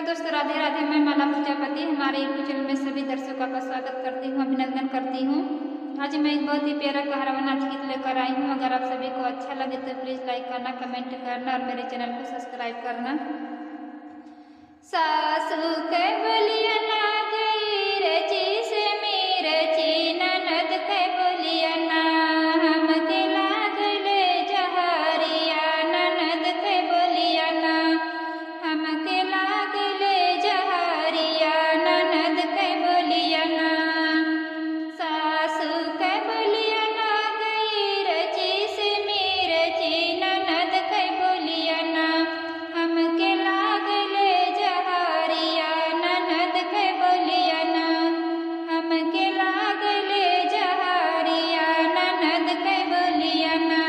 दोस्तों, राधे राधे। मैं माला प्रजापति हमारे यूट्यूब चैनल में सभी दर्शकों का स्वागत करती हूँ, अभिनंदन करती हूँ। आज मैं एक बहुत ही प्यारा कहारवा नाच गीत लेकर आई हूँ। अगर आप सभी को अच्छा लगे तो प्लीज़ लाइक करना, कमेंट करना और मेरे चैनल को सब्सक्राइब करना। सासू के बोलिया ना गई रची से मेरे ची ननद के बोलिया ना हमके लागले जहरिया ननद के बोलिया ना हमके लागले जहरिया ननद के बोलिया ना। सासू के बोलिया ना गई रची से मेरे ची ननद के बोलिया ना हमके लागले जहरिया ननद के बोलिया ना हमके लागले जहरिया ननद के बोलिया ना।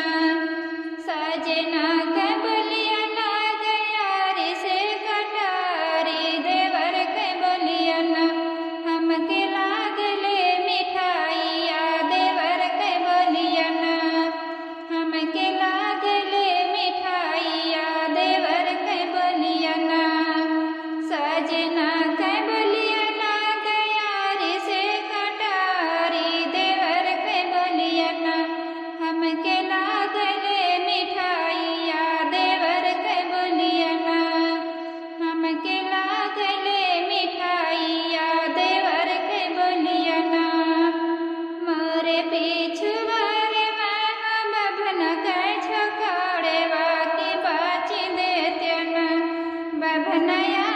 सजना के बोलिया ना गयारी से कटारी देवर के बोलिया ना हमके लागले मिठाइया देवर के बोलिया ना हमके लागले मिठाइया देवर के बोलिया ना। सजना के बोलिया ना गयारी से कटारी देवर के बोलिया ना हमके लागले मिठाइया देवर के बोलिया ना हमके लागले मिठाइया देवर के बोलिया ना। मोरे पिछुआरे हम बभन के छोकड़े वाकी बाची देते ना बभनया